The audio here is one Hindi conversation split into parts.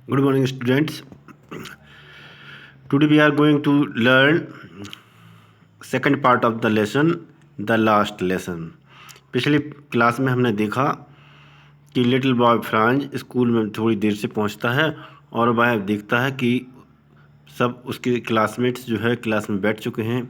Good morning, students. Today we are going to learn second part of the lesson, the last lesson. पिछली क्लास में हमने देखा कि लिटिल बॉय फ्रांज स्कूल में थोड़ी देर से पहुंचता है और वह देखता है कि सब उसके क्लासमेट्स जो है क्लास में बैठ चुके हैं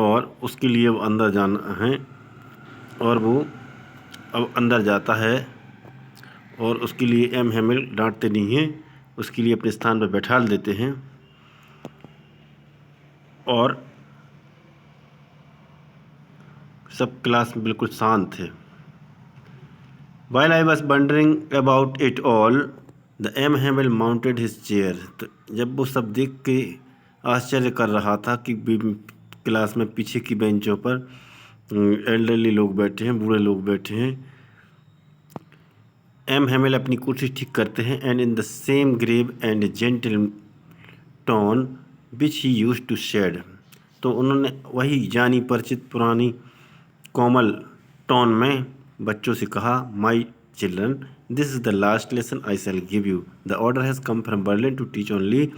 और उसके लिए अब अंदर जाना है और वो अब अंदर जाता है और उसके लिए एम हैमिल डांटते नहीं हैं, उसके लिए अपने स्थान पर बैठा देते हैं और सब क्लास में बिल्कुल शांत थे। While I was wondering about it all, the M. Hamill mounted his chair. तो जब वो सब देख के आश्चर्य कर रहा था कि क्लास में पीछे की बेंचों पर एल्डरली लोग बैठे हैं, बूढ़े लोग बैठे हैं, एम हैमिल अपनी कुर्सी ठीक करते हैं and in the same grave and gentle tone which he used to shed. तो उन्होंने वही जानी परिचित पुरानी कोमल टोन में बच्चों से कहा, my children, this is the last lesson I shall give you. The order has come from Berlin to teach only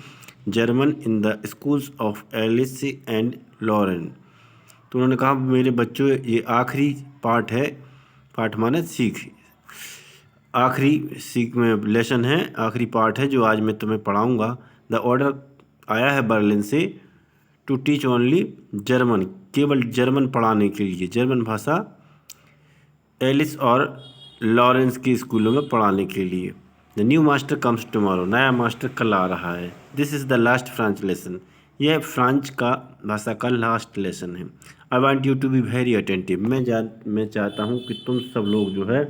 German in the schools of Alsace and Lorraine. तो उन्होंने कहा, मेरे बच्चों, ये आखिरी पाठ है, पाठ माने सीख, आखिरी सीख में लेसन है, आखिरी पाठ है जो आज मैं तुम्हें पढ़ाऊँगा। द ऑर्डर आया है बर्लिन से टू टीच ओनली जर्मन, केवल जर्मन पढ़ाने के लिए, जर्मन भाषा एलिस और लॉरेंस के स्कूलों में पढ़ाने के लिए। The new master comes tomorrow, नया मास्टर कल आ रहा है। This is the last French lesson, यह फ्रांच का भाषा का लास्ट लेसन है। I want you to be very attentive, मैं चाहता हूँ कि तुम सब लोग जो है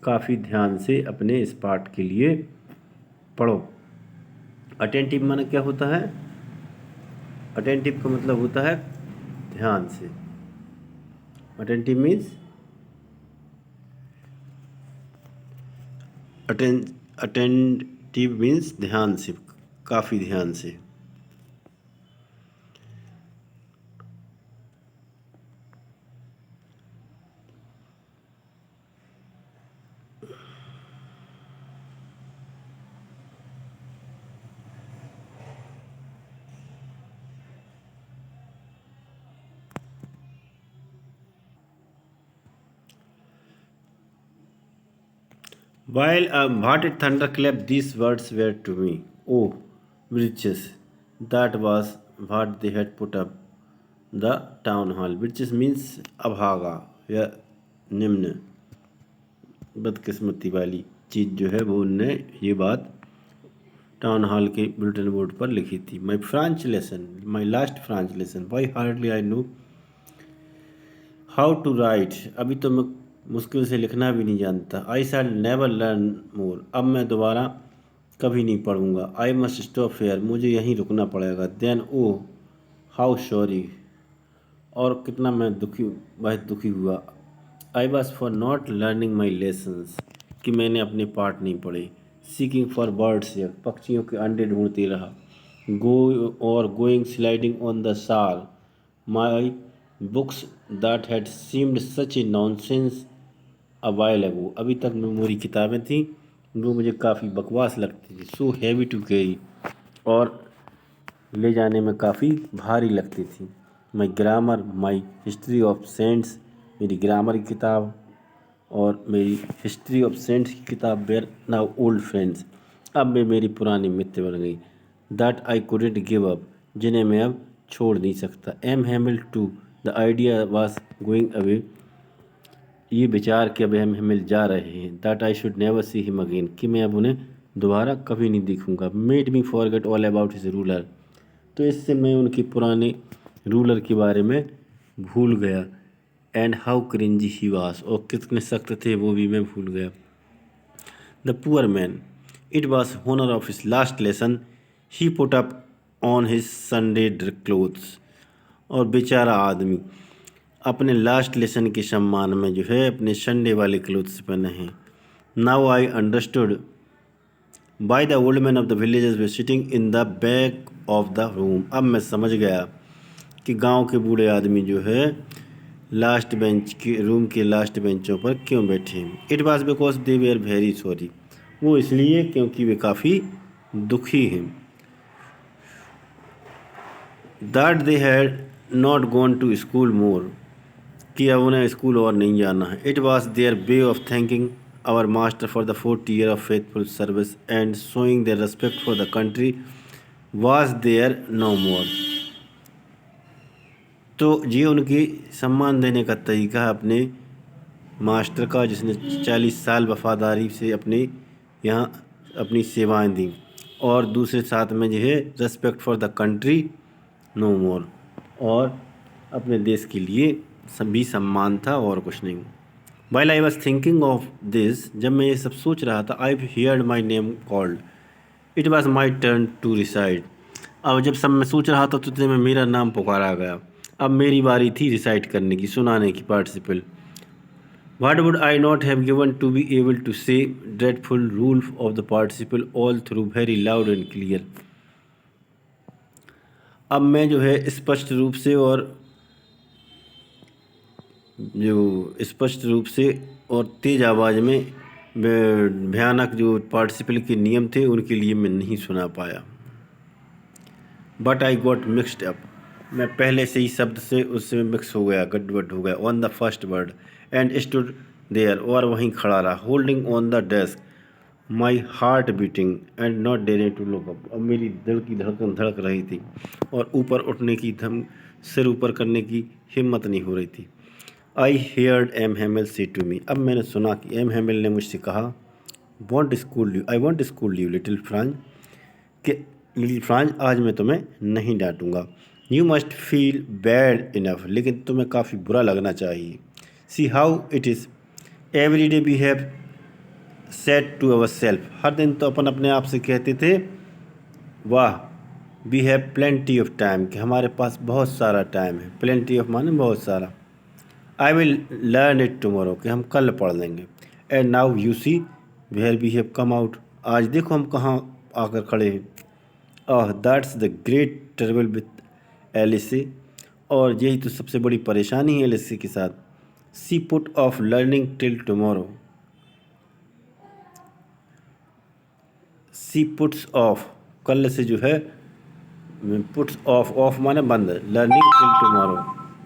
काफ़ी ध्यान से अपने इस पाठ के लिए पढ़ो। अटेंटिव माने क्या होता है? अटेंटिव का मतलब होता है ध्यान से। अटेंटिव मीन्स अटेंटिव मीन्स ध्यान से, काफ़ी ध्यान से। While a hearted thunderclap, these words were to me, "Oh, wretches!" That was what they had put up the town hall. Wretches means अभागा या निम्न, बदकिस्मती वाली चीज़ जो है, वो उनने ये बात टाउन हॉल के बुलेटिन बोर्ड पर लिखी थी। My French lesson, my last French lesson, why hardly I know how to write, अभी तो मैं मुश्किल से लिखना भी नहीं जानता। आई शैल नेवर लर्न मोर, अब मैं दोबारा कभी नहीं पढ़ूंगा। आई मस्ट स्टॉप हेयर, मुझे यहीं रुकना पड़ेगा। देन ओ हाउ सॉरी, और कितना मैं बहुत दुखी हुआ। I was for not learning my lessons, कि मैंने अपने पाठ नहीं पढ़े। सीकिंग फॉर बर्ड्स, पक्षियों के अंडे ढूंढती रहा। गोइंग स्लाइडिंग ऑन द साल, my books that had seemed such a nonsense a while ago, अभी तक मेरी किताबें थीं वो मुझे काफ़ी बकवास लगती थी। सो हैवी टू कैरी, और ले जाने में काफ़ी भारी लगती थी। My grammar, my history of saints, मेरी ग्रामर की किताब और मेरी हिस्ट्री ऑफ सेंट्स की किताब वेयर नाउ ओल्ड फ्रेंड्स, अब वे मेरी पुरानी मित्र बन गई। That I couldn't give up, जिन्हें मैं अब छोड़ नहीं सकता। M Hamel too, the idea was going away, ये विचार कि अब एम हैमिल जा रहे हैं। That I should never see him again, कि मैं अब उन्हें दोबारा कभी नहीं देखूंगा। Made me forget all about his ruler, तो इससे मैं उनके पुराने रूलर के बारे में भूल गया। एंड हाउ क्रिंजी ही वास, और कितने सख्त थे वो भी मैं भूल गया। The poor man, it was honour of his last lesson, he put up on his Sunday clothes, और बेचारा आदमी अपने लास्ट लेसन के सम्मान में जो है अपने संडे वाले क्लोथ्स पहने हैं। Now I understood by the old man of the villages way sitting in the back of the room, अब मैं समझ गया कि गांव के बूढ़े आदमी जो है लास्ट बेंच के रूम के लास्ट बेंचों पर क्यों बैठे हैं। It was because they were very sorry, वो इसलिए क्योंकि वे काफ़ी दुखी हैं। That they had not gone to school more, कि अब उन्हें स्कूल और नहीं जाना है। It was their way of thanking our master for the 40 year of faithful service and showing their respect for the country was there no मोर। तो ये उनकी सम्मान देने का तरीका है अपने मास्टर का, जिसने 40 साल वफादारी से अपने यहाँ अपनी सेवाएं दी, और दूसरे साथ में जो है respect for the country no more, और अपने देश के लिए सभी सम्मान था और कुछ नहीं। While I was thinking of this, जब मैं ये सब सोच रहा था, I heard my name called, it was my turn to recite. अब जब सब मैं सोच रहा था तो उतने में मेरा नाम पुकारा गया। अब मेरी बारी थी रिसाइट करने की, सुनाने की, participle. What would I not have given to be able to say dreadful rule of the participle all through very loud and clear। अब मैं जो है स्पष्ट रूप से और तेज़ आवाज़ में भयानक जो पार्टिसिपल के नियम थे उनके लिए मैं नहीं सुना पाया। But I got mixed up, मैं पहले से ही शब्द से उससे मिक्स हो गया, गड़बड़ हो गया। On the first word and stood there, और वहीं खड़ा रहा। Holding on the desk, my heart beating and not daring to look up. अब मेरी दिल की धड़कन धड़क रही थी और ऊपर उठने की सिर ऊपर करने की हिम्मत नहीं हो रही थी। आई हेयर्ड एम हैमिल से टू मी, अब मैंने सुना कि एम हैमिल ने मुझसे कहा, won't scold you, I won't scold you little Franz, कि लिटिल फ्रांज आज मैं तुम्हें नहीं डांटूंगा। You must feel bad enough, लेकिन तुम्हें काफ़ी बुरा लगना चाहिए। See how it is every day we have said to our self, हर दिन तो अपन अपने आप से कहते थे, वाह, we have plenty of time, कि हमारे पास बहुत सारा टाइम है। प्लेंटी ऑफ माने बहुत सारा। I will learn it tomorrow, कि हम कल पढ़ लेंगे। And now you see where we have come out, आज देखो हम कहाँ आकर खड़े हैं। That's the great trouble with Alsace, और यही तो सबसे बड़ी परेशानी है एलिसी के साथ। She put off learning till tomorrow, she puts off, कल से जो है पुट्स ऑफ माने बंद, लर्निंग टिल टुमारो,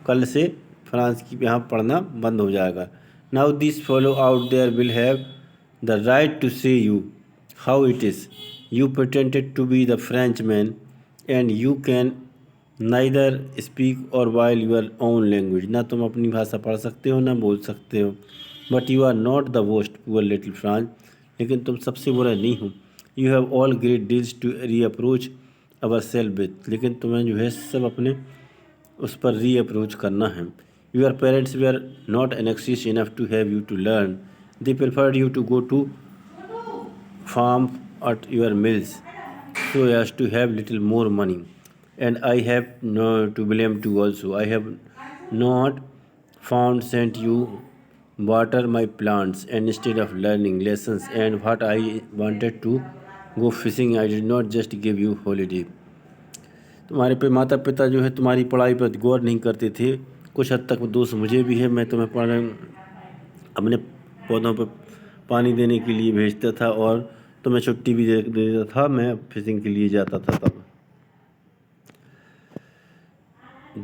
कल से फ्रांस की यहाँ पढ़ना बंद हो जाएगा। Now this follow out there will have the right to say you how it is, you pretended to be the French man and you can neither speak or while your own language, ना तुम अपनी भाषा पढ़ सकते हो ना बोल सकते हो। But you are not the worst poor little France, लेकिन तुम सबसे बुरा नहीं हो। You have all great deals to reproach our self with, लेकिन तुम्हें जो है सब अपने उस पर री अप्रोच करना है। Your parents they are not anxious enough to have you to learn, they preferred you to go to farm at your mills so as to have little more money, and I have no to blame too also. I have not found sent you water my plants and instead of learning lessons, and what I wanted to go fishing I did not just give you holiday। तुम्हारे पे माता पिता जो है तुम्हारी पढ़ाई पर गौर नहीं करते थे, कुछ हद तक दोष मुझे भी है। मैं तुम्हें अपने पौधों पर पानी देने के लिए भेजता था और तुम्हें छुट्टी भी दे देता था, मैं फिशिंग के लिए जाता था तब।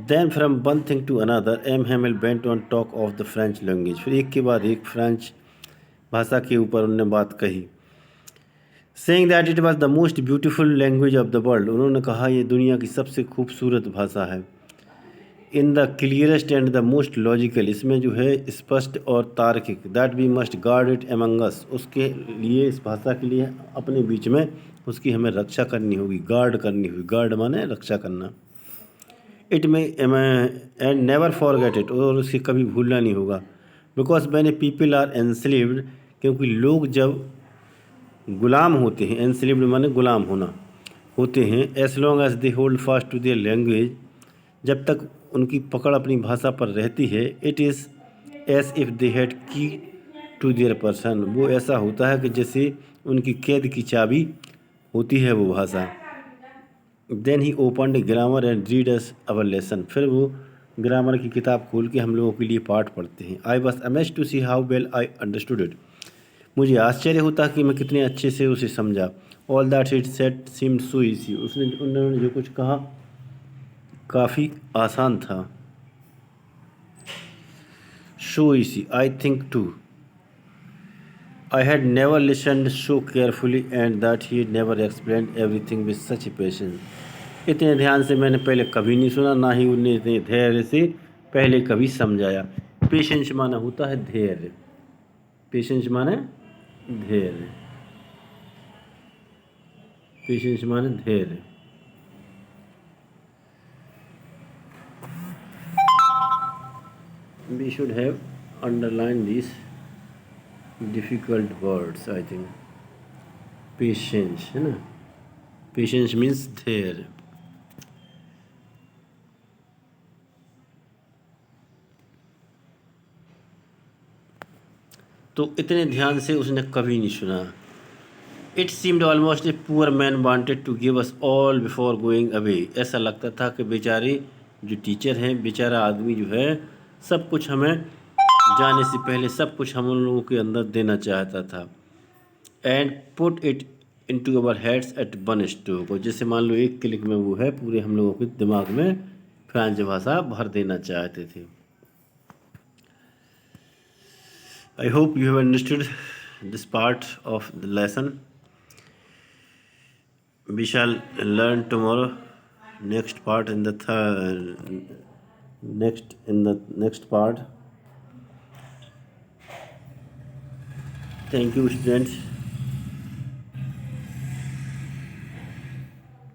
Then from one thing to another M Hamel went on talk of the French language, फिर एक के बाद एक फ्रेंच भाषा के ऊपर उन्होंने बात कही। Saying that it was the most beautiful language of the world, उन्होंने कहा ये दुनिया की सबसे खूबसूरत भाषा है। In the clearest and the most logical, इसमें जो है स्पष्ट और तार्किक। That we must guard it among us, उसके लिए, इस भाषा के लिए अपने बीच में उसकी हमें रक्षा करनी होगी, गार्ड करनी होगी। गार्ड माने रक्षा करना। इट में एंड नेवर फॉरगेट इट, और उसके कभी भूलना नहीं होगा। Because many people are enslaved, क्योंकि लोग जब गुलाम होते हैं, एनस्लेव्ड माने गुलाम होना होते हैं, as long as they hold fast to their language, जब तक उनकी पकड़ अपनी भाषा पर रहती है। It is as if they had key to their person, वो ऐसा होता है कि जैसे उनकी कैद की चाबी होती है वो भाषा। Then he opened grammar and read us our lesson, फिर वो ग्रामर की किताब खोल के हम लोगों के लिए पाठ पढ़ते हैं। I was amazed to see how well I understood it, मुझे आश्चर्य होता कि मैं कितने अच्छे से उसे समझा। All that it set seemed so easy. उन्होंने जो कुछ कहा काफ़ी आसान था। So easy I think too. I had never listened so carefully and that he never explained everything with such patience. इतने ध्यान से मैंने पहले कभी नहीं सुना, ना ही उन्हें इतने धैर्य से पहले कभी समझाया। पेशेंस माना होता है धैर्य। पेशेंस माने धैर्य। पेशेंस माने धैर्य। We should have underlined these difficult words, I think. Patience है ना, पेशेंस मीन्स धैर्य। तो इतने ध्यान से उसने कभी नहीं सुना। It seemed almost a poor man wanted to give us all before going away. ऐसा लगता था कि बेचारे जो टीचर हैं, बेचारा आदमी जो है, सब कुछ हमें जाने से पहले सब कुछ हम लोगों के अंदर देना चाहता था। And put it into our heads at one stroke. और जैसे मान लो एक क्लिक में वो है पूरे हम लोगों के दिमाग में फ्रांस भाषा भर देना चाहते थे। I hope you have understood this part of the lesson. We shall learn tomorrow next part in the next part. Thank you, students.